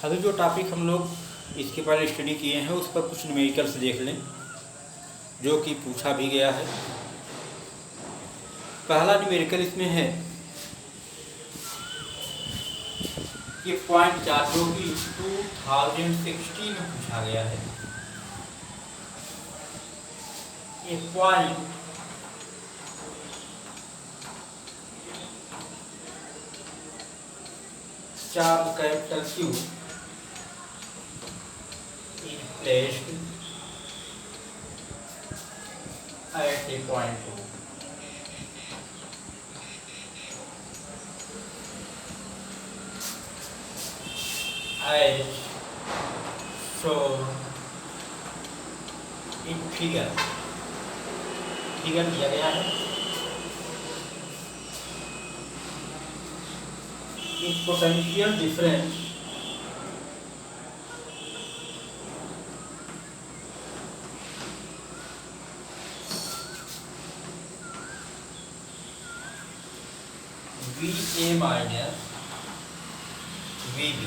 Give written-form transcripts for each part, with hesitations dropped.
अभी जो टॉपिक हम लोग इसके पहले स्टडी किए हैं उस पर कुछ न्यूमेरिकल्स देख लें जो कि पूछा भी गया है। पहला न्यूमेरिकल इसमें है ये पॉइंट 4 जो कि 2016 में पूछा गया है। ये point charge capital Q is placed at a point 2 as shown in figure दिया गया है। its potential difference VA minus VB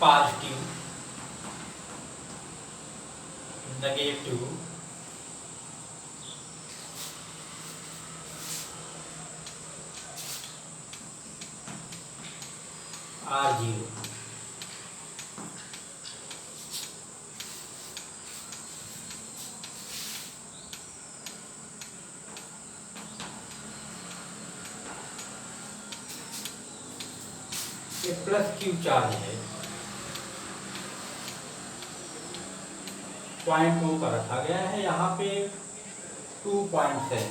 positive, negative, R0। ये प्लस Q चार्ज है, पॉइंट 2 का रखा गया है। यहाँ पे 2 पॉइंट्स है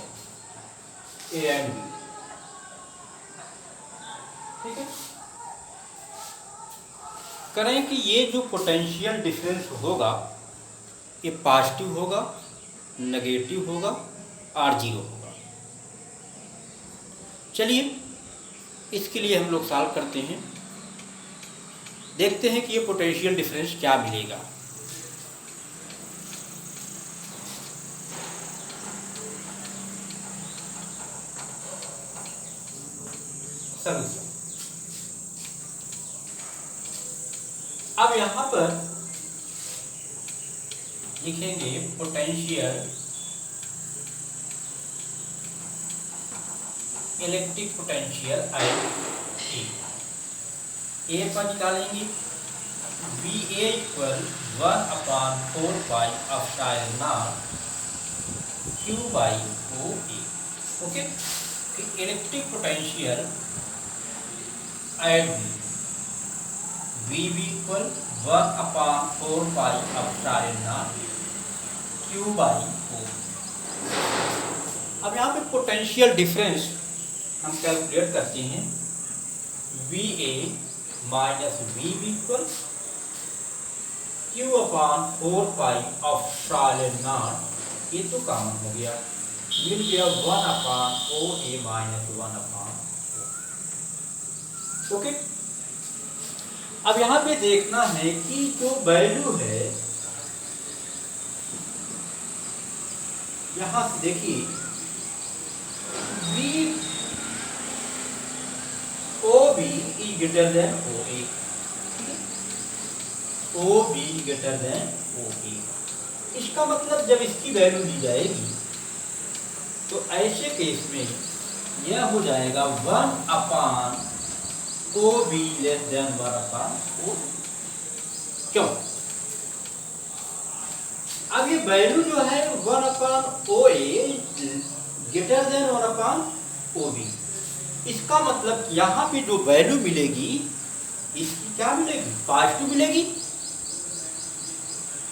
A एंड B, ठीक है। करें कि ये जो पोटेंशियल डिफरेंस होगा ये पॉजिटिव होगा, नेगेटिव होगा, R0 होगा। चलिए इसके लिए हम लोग सॉल्व करते हैं, देखते हैं कि ये पोटेंशियल डिफरेंस क्या मिलेगा। सॉल्यूशन। अब यहां पर लिखेंगे पोटेंशियल इलेक्ट्रिक पोटेंशियल I ए पर निकालेंगे VA equal 1/4 pi epsilon not Q by OA। Okay, electric potential eight VB equal 1/4 pi epsilon not Q by OA। अब यहाँ पे पोटेंशियल डिफरेंस हम कैलकुलेट करते हैं। VA minus VB equal Q/4 pi epsilon not, ये तो common हो गया, मिल गया 1/OA माइनस 1/O। ओके, अब यहाँ पे देखना है कि जो वैल्यू है यहाँ से देखिए OB is greater than OA, OB greater than OA। इसका मतलब जब इसकी वैल्यू दी जाएगी तो ऐसे केस में यह हो जाएगा 1/OB लेस देन 1/O। क्यों? अब ये वैल्यू जो है 1/OA ग्रेटर देन 1/OB, इसका मतलब यहाँ पे जो वैल्यू मिलेगी इसकी क्या मिलेगी? पॉजिटिव मिलेगी,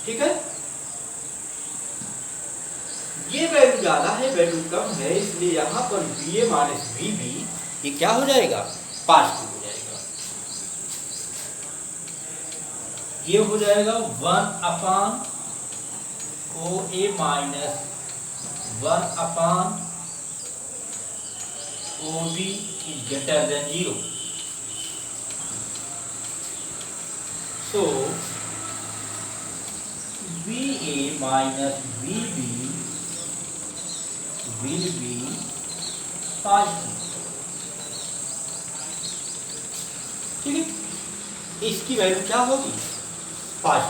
ठीक है। ये वैल्यू ज्यादा है, वैल्यू कम है, इसलिए यहाँ पर VA माइनस VB ये क्या हो जाएगा? पॉजिटिव हो जाएगा। ये हो जाएगा 1/OA minus 1/OB is greater than 0। So VA minus VB will be positive। इसकी वैल्यू क्या होगी 5।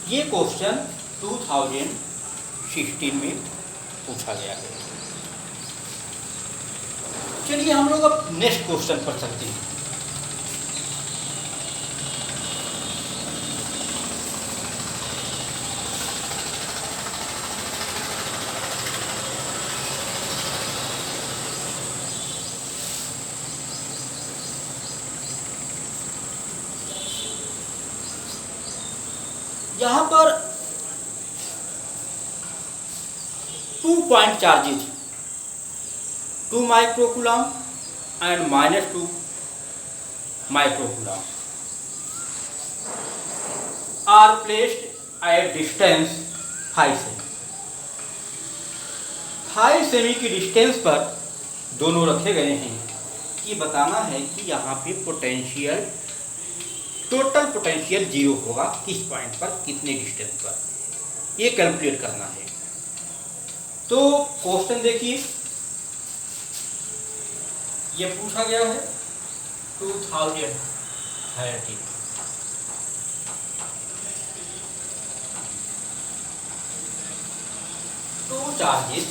ये क्वेश्चन 2016 में पूछा गया है। चलिए हम लोग अब नेक्स्ट क्वेश्चन पर चलते हैं। यहां पर 2 point charges 2 microcoulomb and -2 microcoulomb are placed at distance 5 सेमी। 5 सेमी की डिस्टेंस पर दोनों रखे गए हैं। ये बताना है कि यहाँ पे पोटेंशियल टोटल पोटेंशियल 0 होगा किस पॉइंट पर, कितने डिस्टेंस पर, ये कैलकुलेट करना है। तो क्वेश्चन देखिए, ये पूछा गया है 2013 2 charges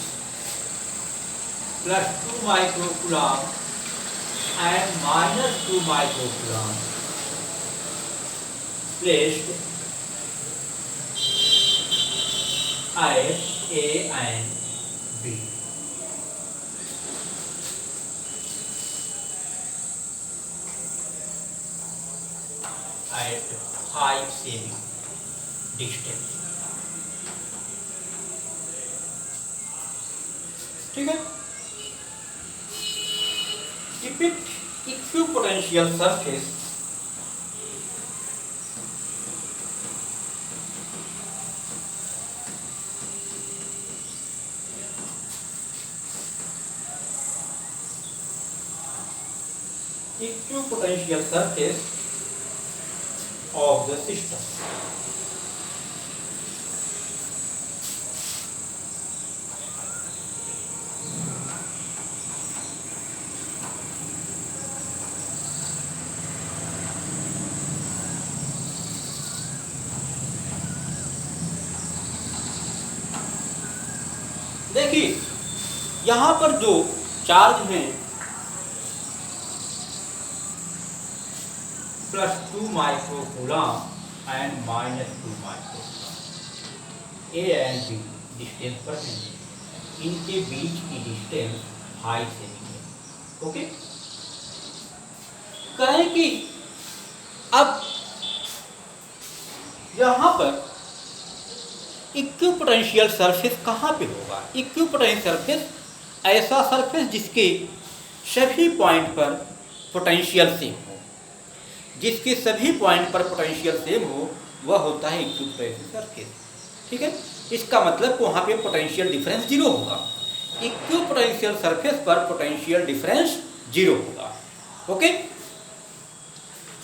+2 microcoulomb and -2 microcoulomb placed at A and B. At 5 semi distance. ठीक है। Depict equipotential surface equipotential surface of the system. देखिए यहां पर जो चार्ज हैं +2 microcoulomb and -2 microcoulomb A and B distance पर हैं। इनके बीच की डिस्टेंस 5 सेमी है। ओके, कहें कि अब यहां पर इक्विपोटेंशियल सरफेस कहाँ पे होगा? इक्विपोटेंशियल सरफेस ऐसा सरफेस जिसके सभी पॉइंट पर पोटेंशियल सेम हो, जिसके सभी पॉइंट पर पोटेंशियल सेम हो, वह होता है इक्विपोटेंशियल सरफेस। ठीक है, इसका मतलब वहाँ पे पोटेंशियल डिफरेंस 0 होगा। इक्विपोटेंशियल सरफेस पर पोटेंशियल डिफरेंस 0 होगा। ओके,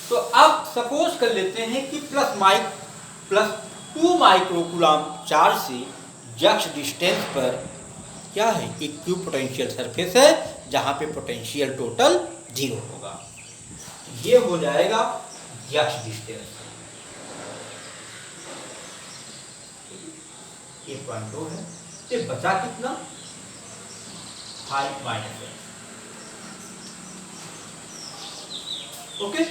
तो अब सपोज कर लेते हैं कि +2 माइक्रोकूलम चार्ज से जस्ट डिस्टेंस पर क्या है, इक्विपोटेंशियल सरफेस है जहाँ पे पोटेंशियल टोटल 0 होगा। ये हो जाएगा जस्ट डिस्टेंस। 1.2 है, तो बचा कितना 5 - 1। ओके,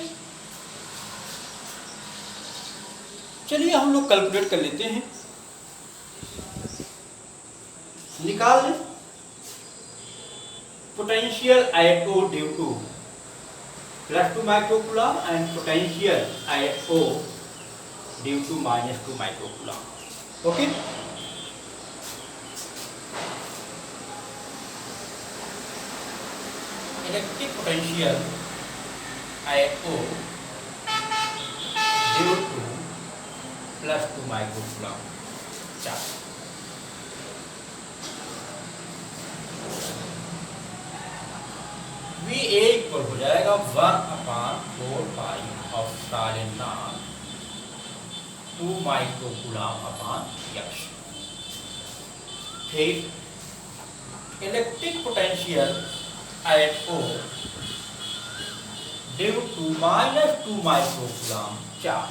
चलिए हम लोग कैलकुलेट कर लेते हैं, निकाल लें potential at O due to +2 microcoulomb and potential at O due to -2 microcoulomb. Okay, electric potential at O due to +2 microcoulomb charge. VA equal हो जाएगा 1/4πε0 2 माइक्रोकूलम/x। फिर electric potential at O due to -2 microcoulomb charge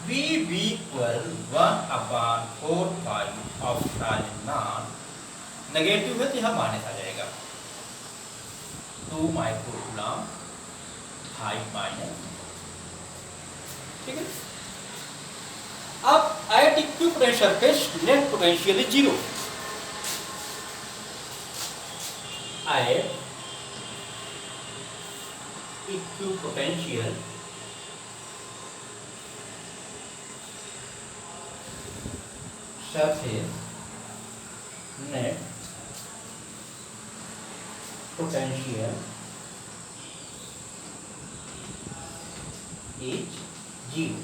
V equal 1/4 of epsilon nought, negative है तो यह minus आ जाएगा 2 microcoulomb 5 minus. ठीक है, अब at equipotential surface net potential is 0। At equipotential surface net potential is 0।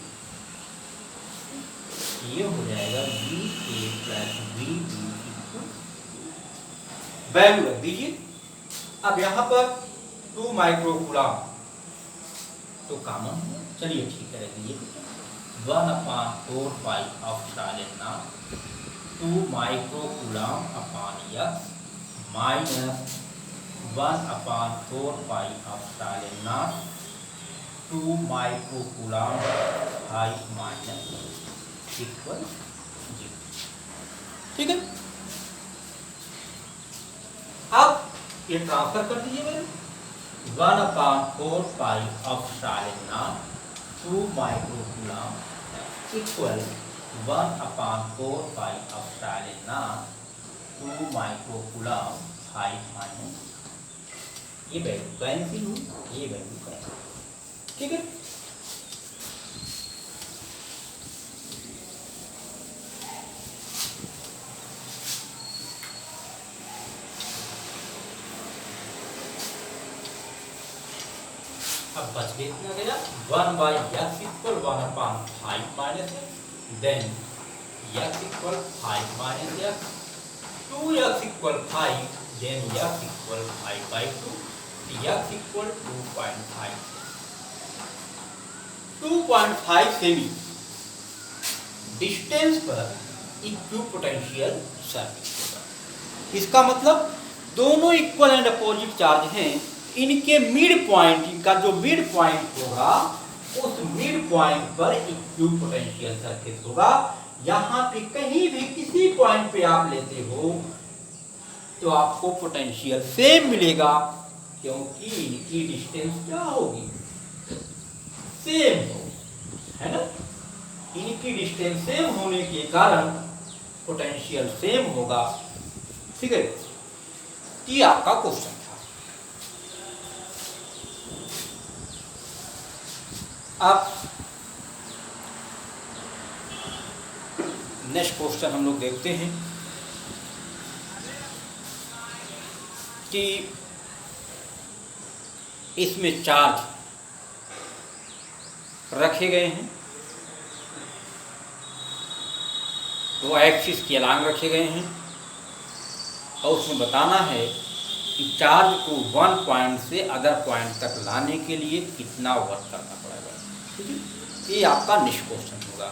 ये हो जाएगा VA प्लस VB वैल्यू रख दीजिए। अब यहां पर 2 माइक्रोकूलम तो कॉमन है, चलिए ठीक है रख दीजिए 1/4 of epsilon not 2 microcoulomb upon x minus 1/4 of epsilon not 2 microcoulomb 5 minus equal 0। ठीक है, अब ये ट्रांसफर कर दीजिए मेरे 1/4 of epsilon not 2 microcoulomb equal 1/4 of epsilon not 2 microcoulomb 5 minus, ये वैल्यू कैंसिल हुई, ये वैल्यू कैंसिल। ठीक है, अब बच गया इतना गया 1/x equal 1/5 minus x, then x equal 5 minus x, 2x equal 5, then x equal 5/2, x equal 2.5 सेमी डिस्टेंस पर इक्विपोटेंशियल सरफेस होगा। इसका मतलब दोनों इक्वल एंड अपोजिट चार्ज हैं, इनके मिड पॉइंट, इनका जो मिड पॉइंट होगा उस मिड पॉइंट पर इक्विपोटेंशियल सरफेस होगा। यहां पे कहीं भी किसी पॉइंट पे आप लेते हो तो आपको पोटेंशियल सेम मिलेगा, क्योंकि इनकी डिस्टेंस क्या होगी, सेम हो, है ना। इनकी डिस्टेंस सेम होने के कारण पोटेंशियल सेम होगा। ठीक है, ये आपका क्वेश्चन था। अब नेक्स्ट क्वेश्चन हम लोग देखते हैं कि इसमें चार्ज रखे गए हैं, वो एक्सिस के अलांग रखे गए हैं, और उसमें बताना है कि चार्ज को 1 पॉइंट से अदर पॉइंट तक लाने के लिए कितना वर्क करना पड़ेगा। ठीक है, ये आपका नेक्स्ट क्वेश्चन होगा।